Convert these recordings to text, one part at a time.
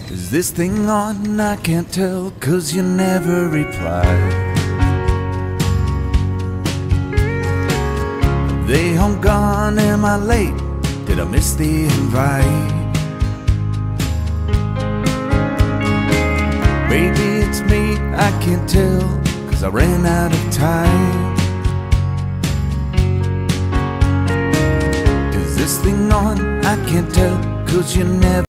Is this thing on? I can't tell, 'cause you never reply. They home gone, am I late? Did I miss the invite? Maybe it's me, I can't tell, 'cause I ran out of time. Is this thing on? I can't tell, 'cause you never.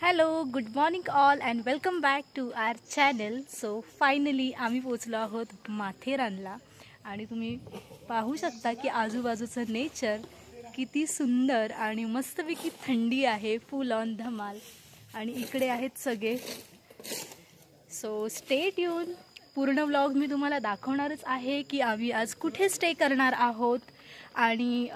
Hello, good morning all and welcome back to our channel. So finally आम्ही पोचलो आहोत माथेरानला आणि तुम्ही पाहू शकता की आजूबाजूचं नेचर किती सुंदर आणि मस्तपैकी थंडी आहे, फुल ऑन धमाल. आणि इकडे आहेत सगळे. So stay tune. पूर्ण व्लॉग मी तुम्हाला दाखवणारच आहे की आम्ही आज कुठे स्टे करणार आहोत आणि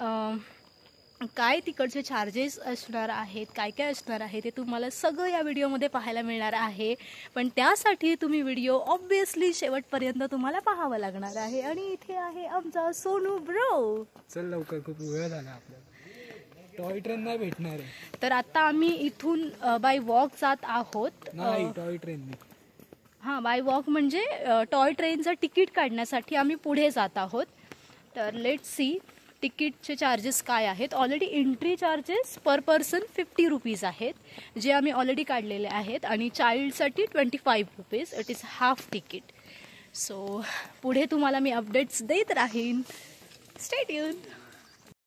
काय तिकडचे चार्जेस असणार आहेत, काय काय असणार आहे ते तुम्हाला सगळं या व्हिडिओमध्ये पाहायला मिळणार आहे. पण त्यासाठी तुम्ही व्हिडिओ ऑब्वियसली शेवटपर्यंत तुम्हाला पाहावा लागणार आहे. आणि इथे आहे आमचा सोनू ब्रो. चल लवकर, खूप वेळ झाला आपल्याला. टॉय ट्रेन नाही भेटणार आहे. तर आता आम्ही इथून बाय वॉक जात आहोत. नाही, टॉय ट्रेन हां, बाय वॉक म्हणजे टॉय ट्रेनचं तिकीट काढण्यासाठी आम्ही पुढे जात आहोत. तर लेट्स सी तिकीटचे चार्जेस काय आहेत. ऑलरेडी एंट्री चार्जेस पर पर्सन 50 रुपीज आहेत, जे आम्ही ऑलरेडी काढलेले आहेत. आणि चाइल्डसाठी 25 rupees. It is half ticket. So पुढे तुम्हाला मी अपडेट्स देत राहीन. Stay tune.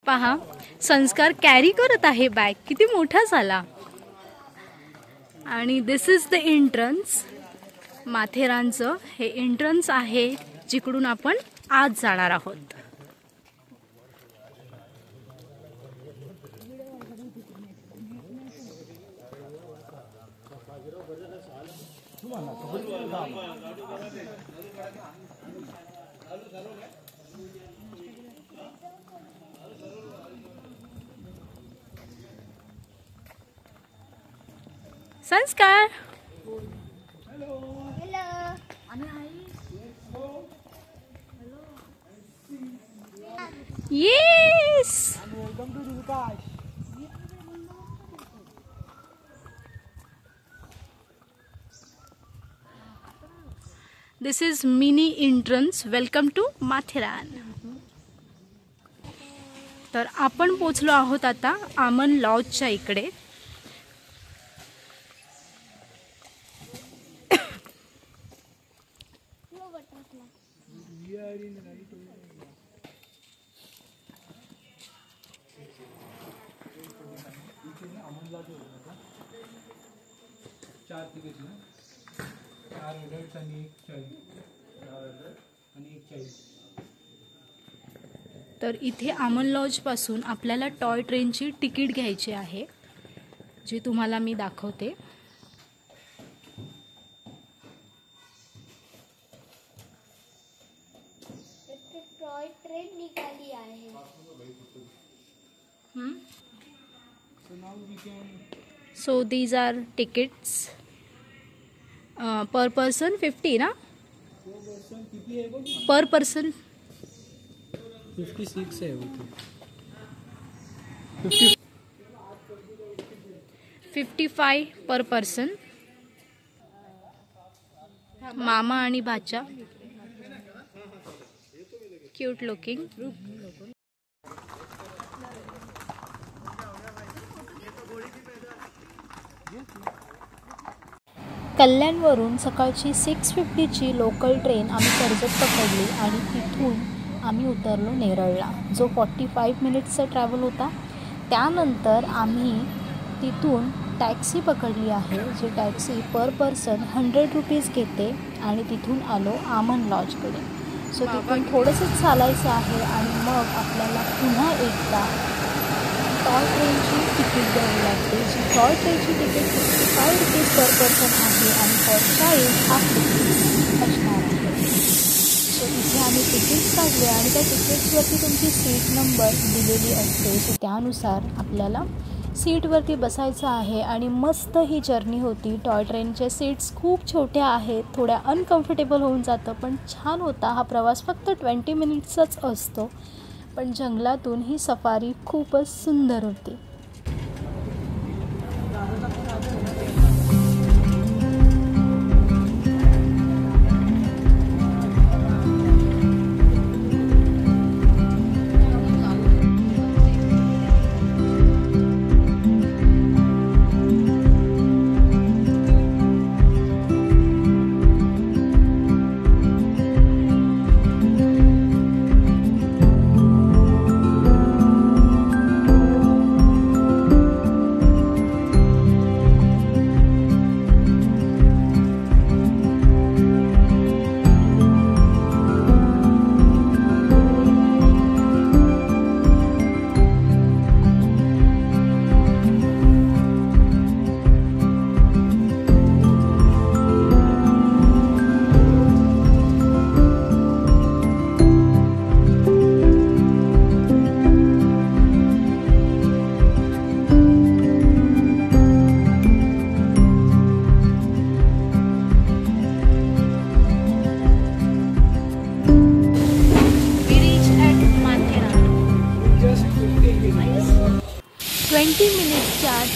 पहा, संस्कार कॅरी करत आहे बॅग. किती मोठा झाला. आणि दिस इज द एंट्रन्स. माथेरानचं हे एंट्रन्स आहे, जिकडून आपण आज जाणार आहोत. Sanskar. Yes. Welcome to Vikas. This is mini entrance. Welcome to Matheran. तर आपण पोचलो आहोत आता आमन लॉजच्या इकडे. तर इथे आमन लॉज पासून आपल्याला टॉय ट्रेनची तिकीट घ्यायची आहे, जी तुम्हाला मी दाखवते. टॉय ट्रेन निघाली आहे. So these are tickets. Per person 50 ना. पर पर्सन 56 है. 55 पर पर्सन. मामा आणि भाचा. Cute looking. कल्याणवरून सकाळची 6:50ची लोकल ट्रेन आम्ही कर्जत पकडली आणि तिथून आम्ही उतरलो नेरळला, जो 45 मिनिट्सचा ट्रॅव्हल होता. त्यानंतर आम्ही तिथून टॅक्सी पकडली आहे, जी टॅक्सी पर पर्सन 100 रुपीज घेते. आणि तिथून आलो आमन लॉजकडे. सो तिथून थोडंसंच चालायचं आहे आणि मग आपल्याला पुन्हा एकदा टॉय ट्रेनची तिकीट द्यावी लागते, जी टॉय ट्रेनची तिकीट 55 रुपीज पर पर्सन आहे आणि फॉर चाइल्ड हाफ तिकीट असणार आहे. सो इथे आम्ही तिकीट्स काढले आणि त्या तिकीट्सवरती तुमची सीट नंबर दिलेली असते. सो त्यानुसार आपल्याला सीटवरती बसायचं आहे आणि मस्त ही जर्नी होती. टॉय ट्रेनचे सीट्स खूप छोट्या आहेत, थोड्या अनकम्फर्टेबल होऊन जातं, पण छान होता हा प्रवास. फक्त 20 मिनिट्सचाच असतो, पण जंगलातून ही सफारी खूपच सुंदर होती.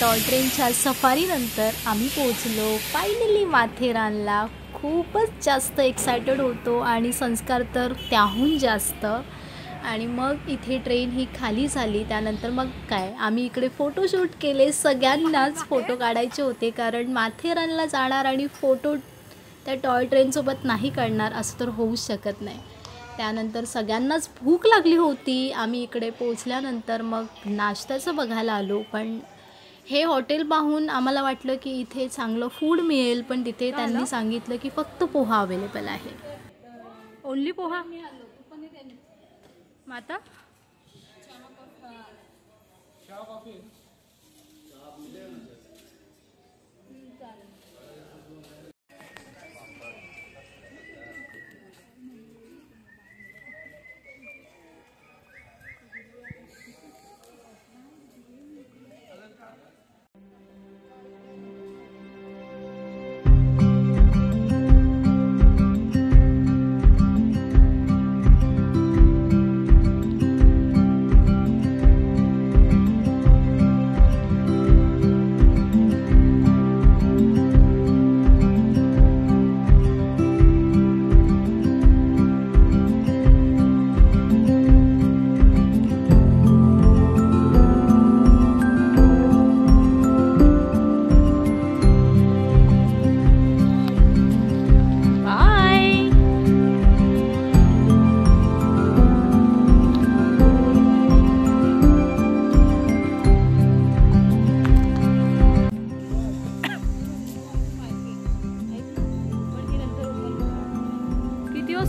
टॉय ट्रेनच्या सफारीनंतर आम्ही पोहोचलो फायनली माथेरानला. खूपच जास्त एक्सायटेड होतो आणि संस्कार तर त्याहून जास्त. आणि मग इथे ट्रेन ही खाली झाली. त्यानंतर मग काय आम्ही इकडे फोटोशूट केले. सगळ्यांनाच फोटो काढायचे होते, कारण माथेरानला जाणार आणि फोटो त्या टॉय ट्रेनसोबत नाही काढणार असं तर होऊच शकत नाही. त्यानंतर सगळ्यांनाच भूक लागली होती. आम्ही इकडे पोचल्यानंतर मग नाश्त्याचं बघायला आलो, पण हे हॉटेल पाहून आम्हाला वाटलं की इथे चांगलं फूड मिळेल, पण तिथे त्यांनी सांगितलं की फक्त पोहा अवेलेबल आहे. ओन्ली पोहा. माता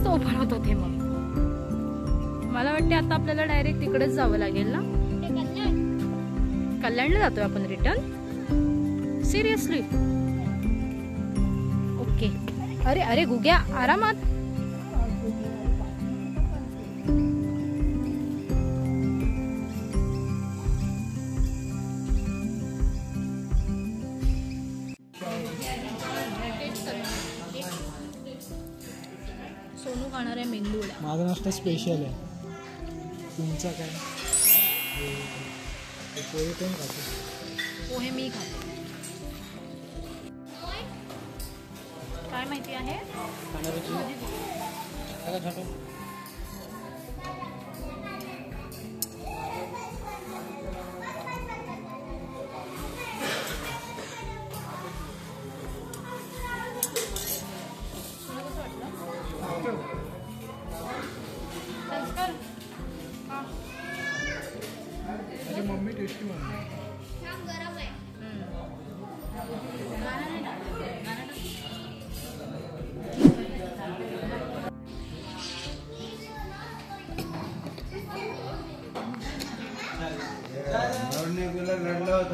ओपन होत होते. मग मला वाटते आता आपल्याला डायरेक्ट तिकडेच जावं लागेल ना. कल्याणला जातोय आपण रिटर्न. सिरियसली? ओके. अरे अरे गुग्या आरामात. सोनू खाणार आहे मेंदू वडा. माझा नाश्ता स्पेशल आहे. तुमचा काय? पोहे कोण खातो? पोहे मी खाते. काय माहिती आहे? Mummy tasty mummy. गरम आहे. लढलं होतं.